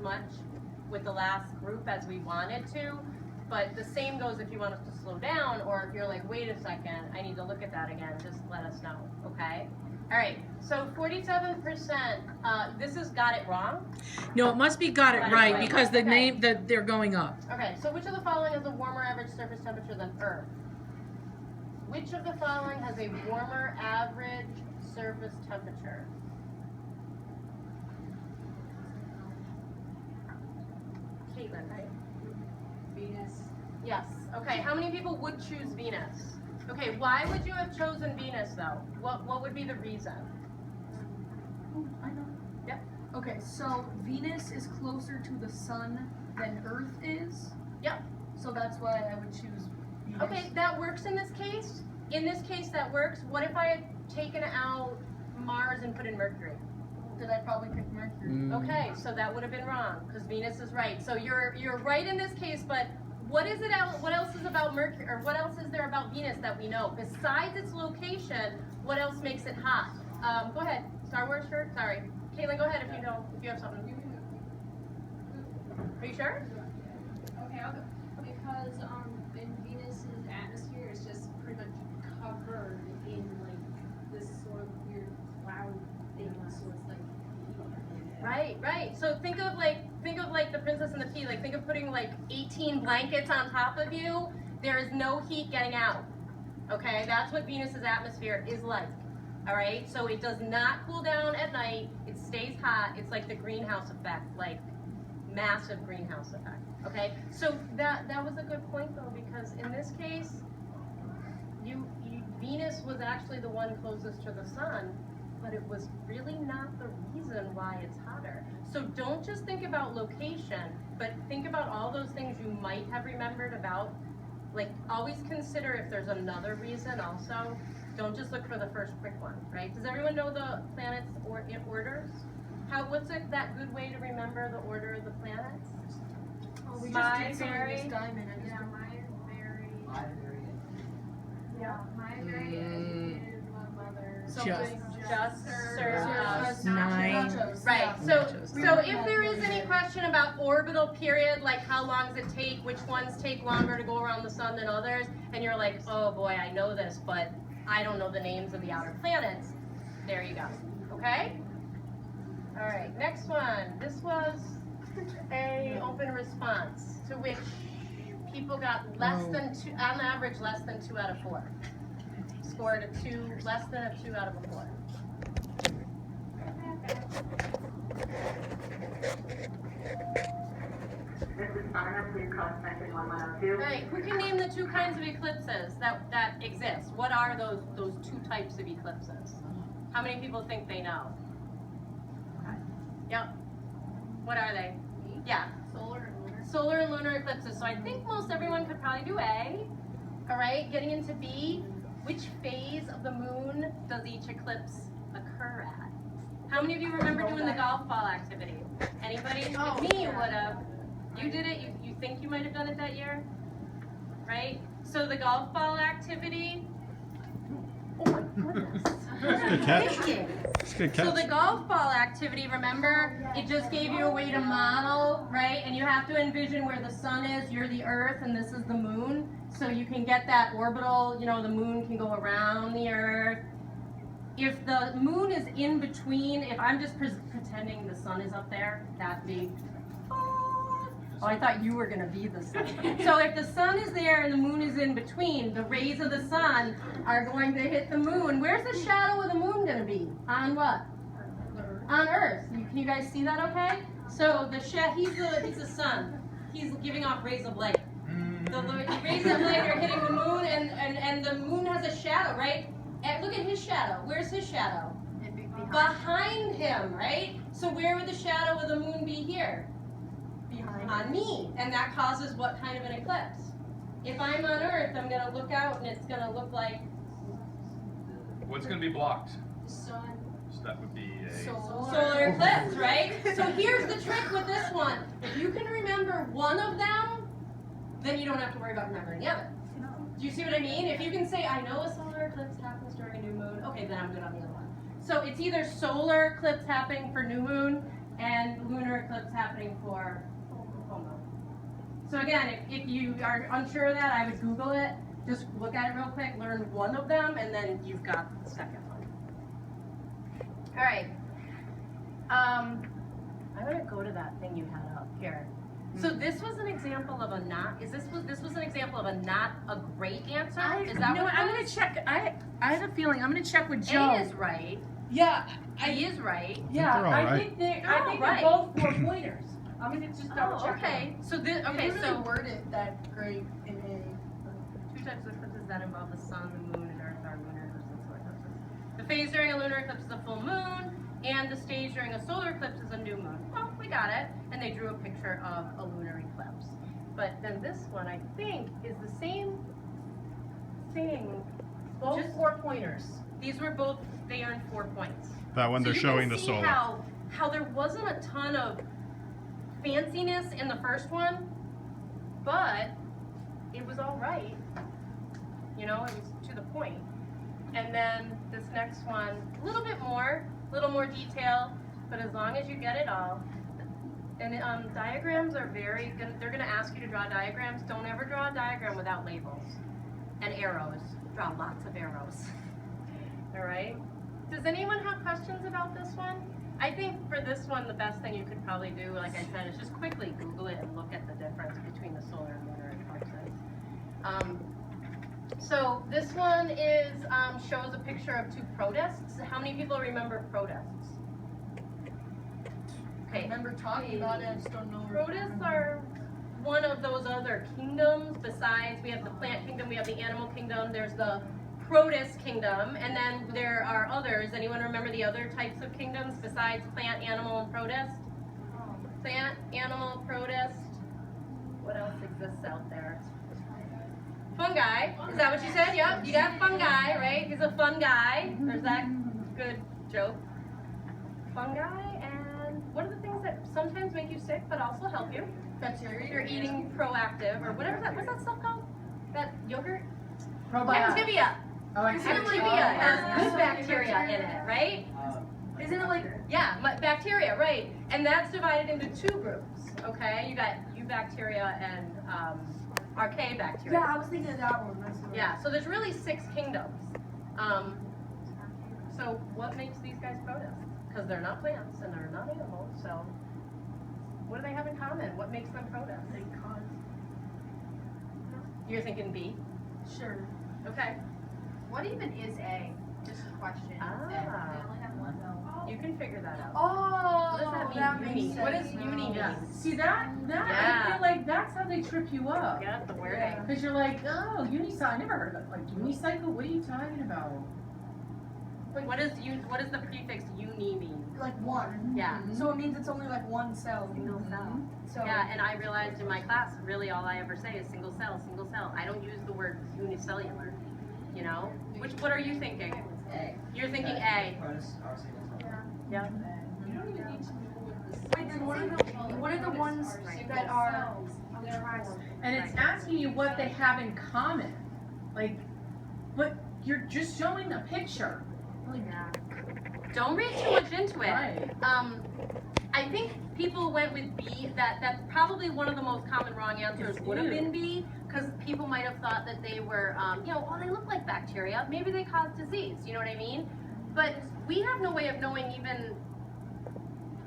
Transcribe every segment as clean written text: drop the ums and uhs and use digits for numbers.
much with the last group as we wanted to, but the same goes if you want us to slow down, or if you're like, wait a second, I need to look at that again, just let us know, okay? All right, so 47%, this is got it wrong? No, it must be got it right because the name that they're going up. Okay, so which of the following has a warmer average surface temperature than Earth? Which of the following has a warmer average surface temperature? Caitlin, right? Venus. Yes. Okay, how many people would choose Venus? Okay, why would you have chosen Venus though? What would be the reason? Oh, I know. Yep. Okay, so Venus is closer to the sun than Earth is. Yep. So that's why I would choose Venus. Okay, that works in this case. In this case, that works. What if I had taken out Mars and put in Mercury? Then I'd probably pick Mercury. Okay, so that would have been wrong because Venus is right. So you're right in this case, but what is it? What else is about Mercury, or what else is there about Venus that we know besides its location? What else makes it hot? Go ahead, Star Wars shirt. Sorry, Caitlin, go ahead if you have something. Are you sure? Okay, I'll go. Because in Venus's atmosphere is just pretty much covered in like this sort of weird cloud thing, so it's like Right. So think of like the Princess and the Pea. Like think of putting like 18 blankets on top of you. There is no heat getting out. Okay, that's what Venus's atmosphere is like. All right, so it does not cool down at night. It stays hot. It's like the greenhouse effect, like massive greenhouse effect. Okay, so that was a good point though, because in this case, Venus was actually the one closest to the sun, but it was really not the reason why it's hotter. So don't just think about location, but think about all those things you might have remembered about. Like always consider if there's another reason also. Don't just look for the first quick one, right? Does everyone know the planets in orders? What's that good way to remember the order of the planets? Oh, we My just did some of very- this diamond. I just yeah, don't- my very educated mother. Something. Just Nine. Nachos. Right. Yeah. So Nachos. if there is any question about orbital period, like how long does it take, which ones take longer to go around the sun than others, and you're like, oh boy, I know this, but I don't know the names of the outer planets. There you go. Okay? All right, next one. This was a open response to which people got less than 2, on average, less than 2 out of 4. Scored a 2, less than a 2 out of a 4. This is Anna, please call extension 1102. Right, who can name the 2 kinds of eclipses that exist? What are those 2 types of eclipses? How many people think they know? Yep. What are they? Yeah. Solar and lunar. Solar and lunar eclipses. So I think most everyone could probably do A. All right, getting into B. Which phase of the moon does each eclipse occur at? How many of you remember doing the golf ball activity? Anybody? Oh, Me, you would have. You did it. You think you might have done it that year? Right? So the golf ball activity. Oh my goodness. Good catch. Thinking. It's a good So catch. the golf ball activity, remember, it just gave you a way to model, right? And you have to envision where the sun is, you're the earth, and this is the moon. So you can get that orbital, the moon can go around the earth. If the moon is in between, if I'm just pretending the sun is up there, that big. Oh, I thought you were going to be the sun. So if the sun is there and the moon is in between, the rays of the sun are going to hit the moon. Where's the shadow of the moon going to be? On what? On Earth. Can you guys see that okay? So he's the sun. He's giving off rays of light. The rays of light are hitting the moon, and the moon has a shadow, right? And look at his shadow. Where's his shadow? Behind him, right? So where would the shadow of the moon be here? On me, and that causes what kind of an eclipse? If I'm on Earth, I'm going to look out and it's going to look like What's going to be blocked? Sun. So that would be a solar eclipse, right? So here's the trick with this one. If you can remember one of them, then you don't have to worry about remembering the other. Do you see what I mean? If you can say, I know a solar eclipse happens during a new moon, okay, then I'm good on the other one. So it's either solar eclipse happening for new moon and lunar eclipse happening standing for full moon. So again, if you are unsure of that, I would Google it. Just look at it real quick, learn one of them, and then you've got the second one. All right. I'm gonna go to that thing you had up here. So this was an example of a not. This was an example of a not a great answer? Is that what I'm it gonna was? check. I have a feeling. I'm gonna check with Joe. A is right. Yeah, He is right. yeah. they're all I right. think they're. They're I all think right. they're both 4 pointers. I'm gonna just double Oh, check. okay. So this. Okay, They didn't so really word it that great in two types of eclipses that involve the sun, the moon, and earth are lunar eclipses and solar eclipses. The phase during a lunar eclipse is a full moon, and the stage during a solar eclipse is a new moon. Well, we got it. And they drew a picture of a lunar eclipse. But then this one, I think, is the same thing. Both Just 4 pointers. These were both. They earned 4 points. That one, So they're you showing can the see solar. how there wasn't a ton of fanciness in the first one, but it was all right. You know, it was to the point. And then this next one, a little more detail, but as long as you get it all. And diagrams are they're gonna ask you to draw diagrams. Don't ever draw a diagram without labels and arrows. Draw lots of arrows. All right? Does anyone have questions about this one? I think for this one, the best thing you could probably do, like I said, is just quickly Google it and look at the difference between the solar and lunar eclipses. So this one is shows a picture of 2 protests. How many people remember protests? I Okay, remember talking about it, I just don't know. protists are one of those other kingdoms. Besides, we have the plant kingdom, we have the animal kingdom. There's the protist kingdom, and then there are others. Anyone remember the other types of kingdoms besides plant, animal, and protist? Plant, animal, protist. What else exists out there? Fungi. Is that what you said? Yep, you got fungi, right? He's a fun guy. There's that good joke. Fungi, and what are the things that sometimes make you sick but also help you? Bacteria. You're eating proactive, or whatever that, what's that stuff called? That yogurt? Probiotics. Activia. Oh, Activia has good bacteria in it, right? Isn't it like Yeah, bacteria, right. And that's divided into 2 groups, okay? You got eubacteria and archaea bacteria. Yeah, I was thinking of that one. That's what Yeah, so there's really 6 kingdoms. So what makes these guys protists? Because they're not plants and they're not animals, so what do they have in common? What makes them protists? You're thinking B? Sure. Okay. What even is A? Just a question. Ah. I only have one though. You can figure that out. Oh, What does that mean, that uni? makes sense. What does uni mean? Yeah. See that? I Yeah. feel like that's how they trip you up. Get the wording. Yeah. Because you're like, oh, unicycle. I never heard of it. Like unicycle. What are you talking about? What does the prefix uni mean? Like one. Yeah. So it means it's only like one cell. Single cell. So Yeah, and I realized in my class, really all I ever say is single cell, single cell. I don't use the word unicellular, you know? What are you thinking? A. You're thinking A. Protists are single cell. Yeah. You don't even need to know what this. Wait, then what are the ones that are? And it's asking you what they have in common. Like, but you're just showing a picture. Yeah. Don't read too much into it. Right. I think people went with B. That's probably one of the most common wrong answers would have been B, because people might have thought that they were, oh, they look like bacteria. Maybe they cause disease. You know what I mean? But we have no way of knowing even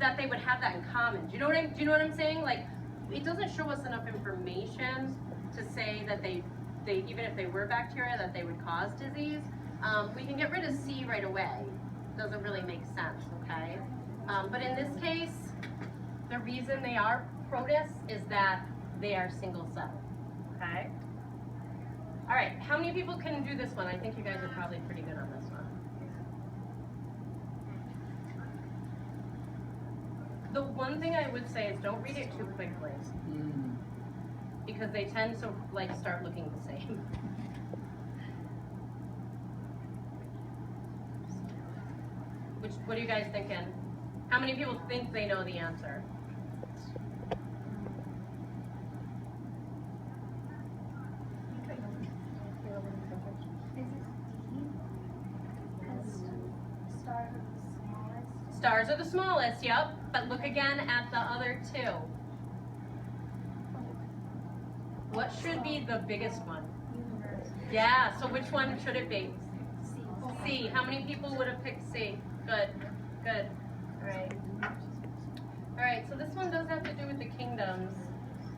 that they would have that in common. Do you know what I'm saying? Like, it doesn't show us enough information to say that they even if they were bacteria, that they would cause disease. We can get rid of C right away. Doesn't really make sense, okay? But in this case, the reason they are protists is that they are single cell, okay? All right, how many people can do this one? I think you guys are probably pretty good on this one. The one thing I would say is don't read it too quickly, because they tend to like start looking the same. What are you guys thinking? How many people think they know the answer? Stars are the smallest, yep. But look again at the other two. What should be the biggest one? Yeah, so which one should it be? C. How many people would have picked C? Good, good. All right. All right, so this one does have to do with the kingdoms.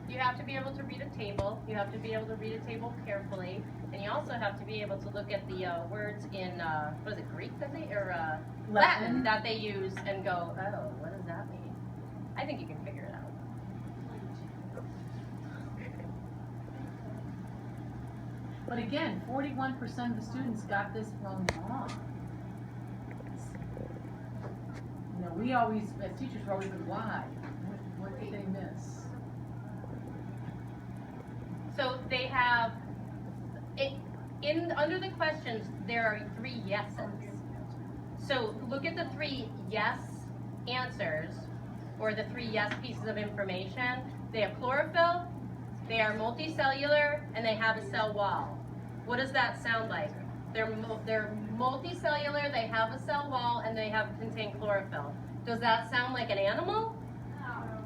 You have to be able to read a table. You have to be able to read a table carefully. And you also have to be able to look at the words in, what is it, Greek that they, or Latin that they use and go, oh, what does that mean? I think you can figure it out. But again, 41% of the students got this one wrong. You know, we always, as teachers, we're always like, why? What did they miss? So they have, under the questions, there are 3 yeses. So look at the 3 yes answers, or the 3 yes pieces of information. They have chlorophyll, they are multicellular, and they have a cell wall. What does that sound like? They're multicellular, they have a cell wall, and they contain chlorophyll. Does that sound like an animal?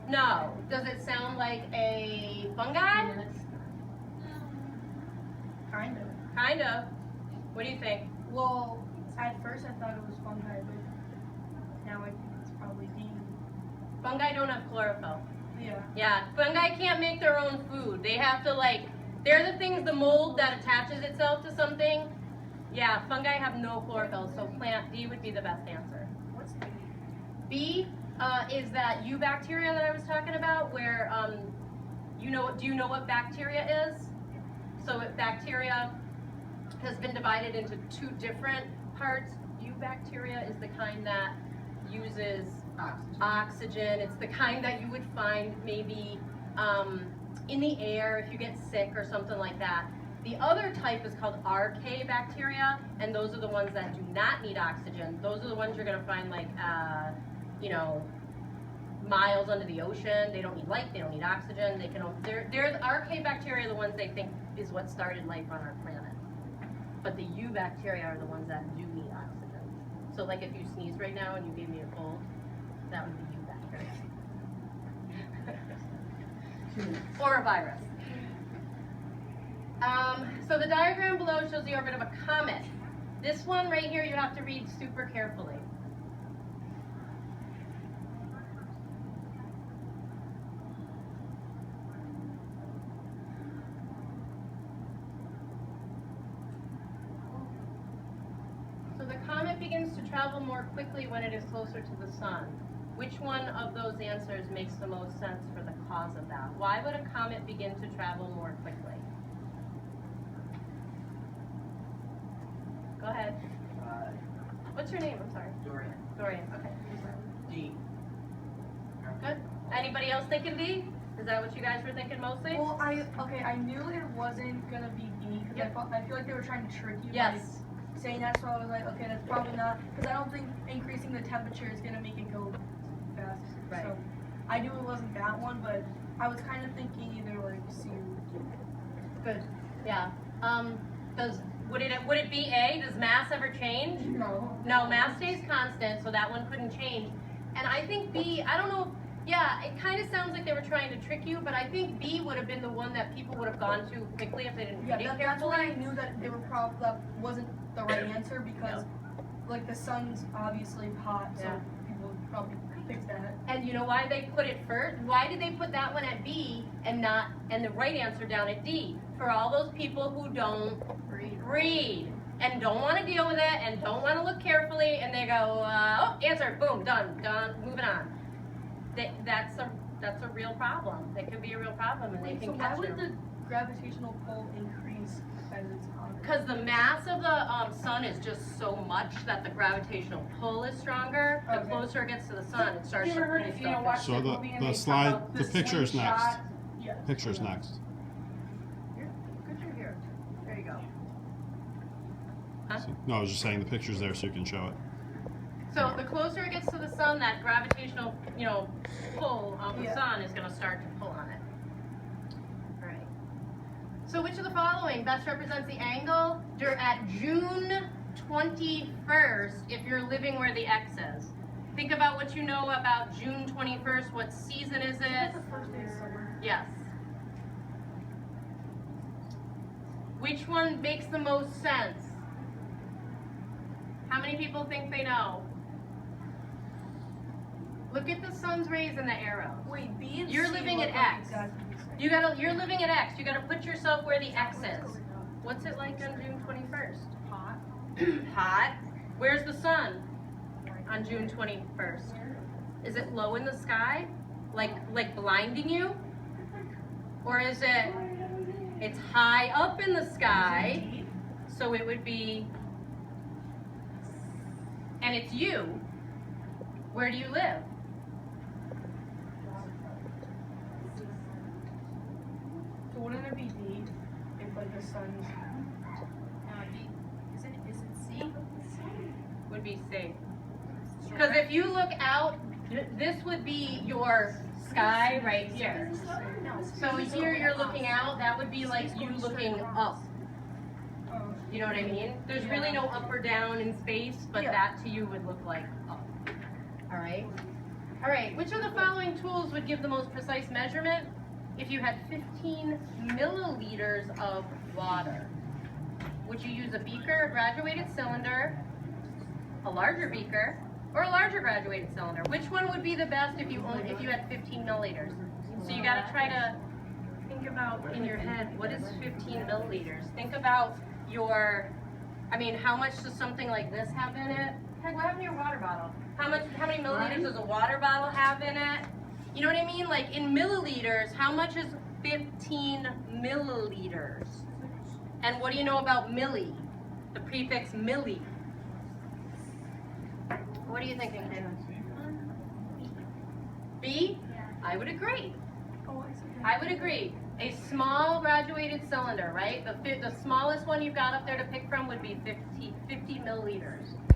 No. Does it sound like a fungi? Kind of. Kind of. What do you think? Well, at first I thought it was fungi, but now I think it's probably D. Fungi don't have chlorophyll. Yeah. Yeah, fungi can't make their own food. They have to they're the things, the mold that attaches itself to something. Yeah, fungi have no chlorophyll, so plant D would be the best answer. What's D? B is that eubacteria that I was talking about, where do you know what bacteria is? So bacteria has been divided into 2 different parts. Eubacteria is the kind that uses oxygen. It's the kind that you would find maybe in the air if you get sick or something like that. The other type is called RK bacteria, and those are the ones that do not need oxygen. Those are the ones you're going to find miles under the ocean. They don't need light, they don't need oxygen. They're the RK bacteria are the ones they think is what started life on our planet. But the U bacteria are the ones that do need oxygen. So like if you sneeze right now and you gave me a cold, that would be U bacteria. Or a virus. So the diagram below shows the orbit of a comet. This one right here you have to read super carefully. So the comet begins to travel more quickly when it is closer to the sun. Which one of those answers makes the most sense for the cause of that? Why would a comet begin to travel more quickly? Go ahead. What's your name? I'm sorry. Dorian. Dorian. Okay. D. Good. Anybody else thinking D? Is that what you guys were thinking mostly? Well, I knew it wasn't gonna be D because Yep. I feel like they were trying to trick you. Yes. By saying that, so I was like, okay, that's probably not, because I don't think increasing the temperature is gonna make it go fast. Right. So I knew it wasn't that one, but I was kind of thinking either like C or D. Good. Yeah. Would it be A? Does mass ever change? No. No, mass stays constant, so that one couldn't change. And I think B, I don't know, yeah, it kind of sounds like they were trying to trick you, but I think B would have been the one that people would have gone to quickly if they didn't read it That's why I carefully. knew that they were that wasn't the right answer because like the sun's obviously hot, so Yeah. people would probably pick that. And you know why they put it first? Why did they put that one at B and the right answer down at D? For all those people who don't read and don't want to deal with it and don't want to look carefully, and they go, answer, boom, done, moving on. That's a real problem. That could be a real problem, and they Wait, can so catch why you. would the gravitational pull increase as it's hotter? Because the mass of the sun is just so much that the gravitational pull is stronger. The Okay. closer it gets to the sun, it starts You to ever heard pull if you stuff. watch So that the- movie and the they talk slide- about the picture's slingshot? next. Yeah. Picture's next. Good you're here. There you go. Huh? No, I was just saying the picture's there so you can show it. So the closer it gets to the sun, that gravitational, pull of the Yeah. sun is going to start to pull on it. All right. So which of the following best represents the angle at June 21st if you're living where the X is? Think about what you know about June 21st. What season is it? That's the first day of summer. Yes. Which one makes the most sense? How many people think they know? Look at the sun's rays and the arrow. Wait, B and You're C living look at like X. exactly the same. You're living at X. You gotta put yourself where the X is. What's it like on June 21st? Hot. Hot. Where's the sun on June 21st? Is it low in the sky? Like blinding you? Or is it, it's high up in the sky, so it would be, and it's you. Where do you live? So wouldn't it be D if like the sun's Is it C? Would be C. Because if you look out, this would be your sky right here. So here you're looking out, that would be like you looking up. You know what I mean? There's really no up or down in space, but that to you would look like up. All right? All right, which of the following tools would give the most precise measurement if you had 15 milliliters of water? Would you use a beaker, a graduated cylinder, a larger beaker, or a larger graduated cylinder? Which one would be the best if you had 15 milliliters? So you gotta try to think about in your head, what is 15 milliliters? Think about how much does something like this have in it? Heck, what happened to your water bottle? How many milliliters does a water bottle have in it? You know what I mean? Like in milliliters, how much is 15 milliliters? And what do you know about milli? The prefix milli. What are you thinking, Taylor? B? I would agree. I would agree. A small graduated cylinder, right? The smallest one you've got up there to pick from would be 50 milliliters.